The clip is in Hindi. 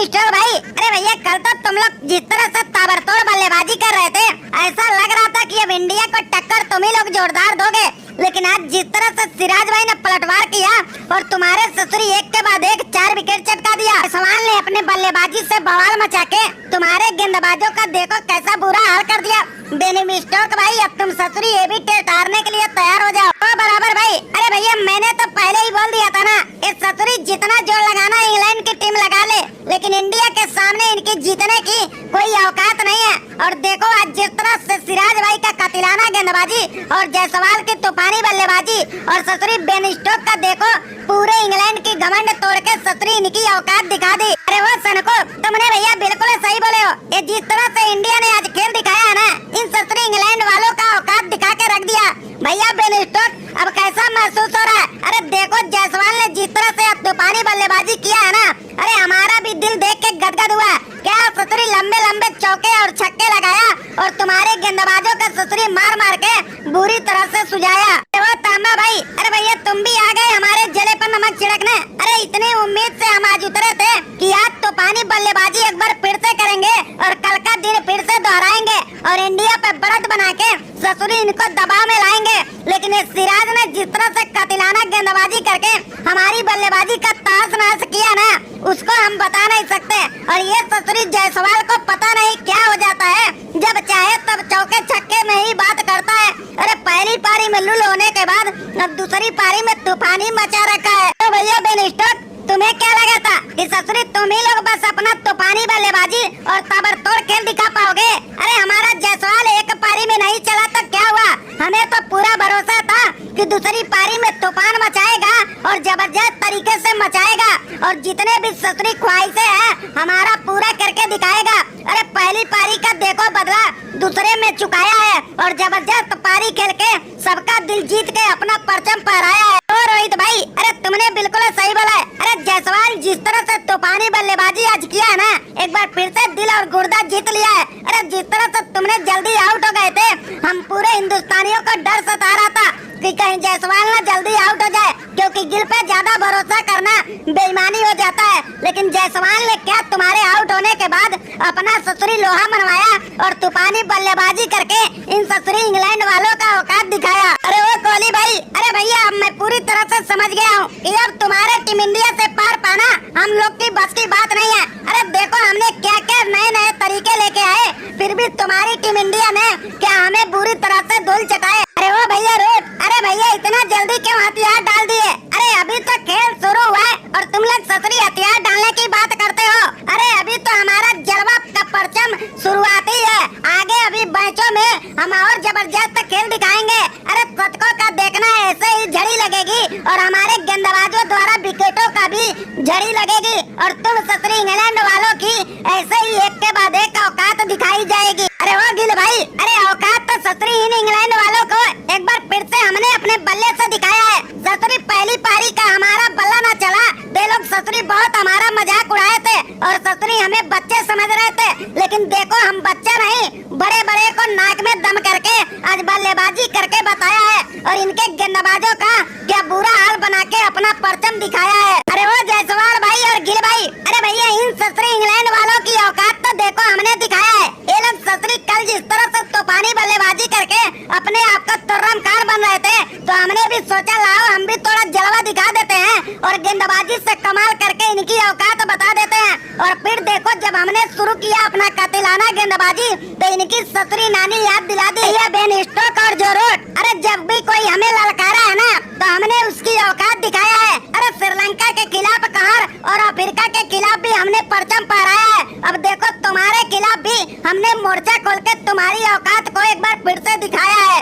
स्टोर भाई, अरे भैया कल तो तुम लोग जिस तरह से ताबड़तोड़ बल्लेबाजी कर रहे थे, ऐसा लग रहा था कि अब इंडिया को टक्कर तुम ही लोग जोरदार दोगे। लेकिन आज जिस तरह से सिराज भाई ने पलटवार किया और तुम्हारे ससुरी एक के बाद एक 4 विकेट चटका दिया। सवाल ने अपने बल्लेबाजी से बवाल मचा के तुम्हारे गेंदबाजों का देखो कैसा बुरा हाल कर दिया। बेनी स्टोक भाई, अब तुम ससुरी ये भी हारने के लिए तैयार हो जाओ। बराबर भाई, अरे भैया मैंने तो पहले ही बोल दिया था ना, इस ससुरी जितना जोर लगाना इंग्लैंड की टीम लगा ले, लेकिन इंडिया के सामने इनकी जीतने की कोई औकात नहीं है। और देखो आज जिस तरह से सिराज भाई का कातिलाना गेंदबाजी और जायसवाल की तूफानी बल्लेबाजी और ससुरी बेन स्टोक का देखो पूरे इंग्लैंड की घमंड तोड़ के ससुरी इनकी औकात दिखा दी। अरे वो सनको, तुमने भैया बिल्कुल सही बोले हो। ये जिस तरह से इंडिया ने आज खेल दिखाया है ना, इन ससुरी इंग्लैंड वालों का औकात दिखा के रख दिया। भैया बेन स्टोक अब कैसा महसूस हो रहा है? अरे देखो जायसवाल ने जिस तरह से तूफानी बल्लेबाजी किया है ना, अरे हमारा भी दिल देख के गदगद हुआ। क्या ससुरी लंबे लंबे चौके और छक्के लगाया और तुम्हारे गेंदबाजों का ससुरी मार मार के बुरी तरह से सुझाया। वो तांबा भाई, अरे भैया तुम भी आ गए हमारे जले पर नमक छिड़कने। अरे इतनी उम्मीद से हम आज उतरे थे कि आज तूफानी बल्लेबाजी एक बार फिर से करेंगे और कल का दिन फिर से दोहराएंगे और इंडिया पे बढ़त बना के ससुरी इनको दबाव में लाएंगे। लेकिन इस सिराज ने जिस तरह से कातिलाना गेंदबाजी करके हमारी बल्लेबाजी का ताश नहस किया ना, उसको हम बता नहीं सकते। और ये ससुरी जायसवाल को पता नहीं क्या हो जाता है, जब चाहे तब चौके छक्के में ही बात करता है। अरे पहली पारी में लुल होने के बाद अब दूसरी पारी में तूफानी मचा रखा है। तो भैया बेन स्टोक, तुम्हें क्या लगा था कि ससुरी तुम ही लोग बस अपना तूफानी बल्लेबाजी और ताबड़तोड़ खेल दिखा पाओगे? अरे हमारा जायसवाल एक पारी में नहीं चला तो क्या हुआ? हमें तो पूरा भरोसा था कि दूसरी पारी में तूफान मचाएगा और जबरदस्त तरीके से मचाएगा और जितने भी ससुरी ख्वाहिशें हैं हमारा पूरा करके दिखाएगा। अरे पहली पारी का देखो बदला दूसरे में चुकाया है और जबरदस्त पारी खेल के सबका दिल जीत के अपना परचम फहराया है। तो रोहित भाई, अरे तुमने बिल्कुल सही बोला है। अरे जायसवाल जिस तरह से तूफानी बल्लेबाजी आज किया है ना, एक बार फिर से दिल और गुर्दा जीत लिया है। अरे जिस तरह से तुमने जल्दी आउट हो गए थे, हम पूरे हिंदुस्तानियों को डर सता रहा था कि कहीं जायसवाल ना जल्दी आउट हो जाए, क्योंकि गिल पे ज्यादा भरोसा करना बेईमानी हो जाता है। लेकिन जायसवाल ने क्या तुम्हारे आउट होने के बाद अपना ससुरी लोहा मनवाया और तूफानी बल्लेबाजी करके इन ससुरी इंग्लैंड वालों का औकात दिखाया। अरे वो कोहली भाई, अरे भैया अब मैं पूरी तरह से समझ गया हूँ कि अब तुम्हारे टीम इंडिया से पार पाना हम लोग की बस की बात नहीं है। अरे देखो हमने क्या क्या नए नए तरीके लेके आए, फिर भी तुम्हारी टीम इंडिया ने क्या हमें बुरी तरह से धूल चटाए। अरे वो भैया रोहित, अरे भैया इतना जल्दी क्यों हथियार डाल दिए? अरे अभी तो खेल शुरू हुआ है और तुम लोग ससुरी हथियार डालने की बात करते हो। अरे अभी तो हमारा जलवा का परचम शुरुआत ही है, आगे अभी मैचों में हम और जबरदस्त खेल दिखाएंगे। अरे शतकों का देखना ऐसे ही झड़ी लगेगी और हमारे गेंदबाजों द्वारा विकेटों का भी झड़ी लगेगी और तुम ससुरी इंग्लैंड वालों की ऐसे ही एक के बाद एक औकात दिखाई जाएगी। अरे वो गिल भाई, अरे औकात तो ससुरी इन इंग्लैंड वालों को एक बार फिर से हमने अपने बल्ले से दिखाया है। ससुरी पहली पारी का हमारा बल्ला न चला, ते लोग ससुरी बहुत हमारा मजाक उड़ाए थे और ससुरी हमें बच्चे समझ रहे थे। लेकिन देखो हम बच्चा नहीं, बड़े बड़े को नाक में दम करके आज बल्लेबाजी करके बताया है और इनके गेंदबाजों का क्या बुरा हाल बना के अपना परचम दिखाया है। अरे वो जायसवाल भाई और गिल भाई, अरे भैया इन ससुरी इंग्लैंड वालों की औकात तो देखो हमने दिखाया है। ये लोग ससुरी कल जिस तरह से तूफानी बल्लेबाजी करके अपने आप का तुर्रमकार बन रहे थे, तो हमने भी सोचा लाओ हम भी थोड़ा जलवा दिखा देते हैं और गेंदबाजी से कमाल करके इनकी औकात बता देते हैं। और फिर देखो जब हमने शुरू किया अपना कातिलाना गेंदबाजी, तो इनकी ससुरी नानी याद दिला दी ये बेन स्टोक और जो रूट। अरे जब भी कोई हमें ललकारा है ना, तो हमने उसकी औकात दिखाया है। अरे श्रीलंका के खिलाफ कहर और अफ्रीका के खिलाफ भी हमने परचम फहराया है। अब देखो तुम्हारे खिलाफ भी हमने मोर्चा खोल के तुम्हारी औकात को एक बार फिर से दिखाया है।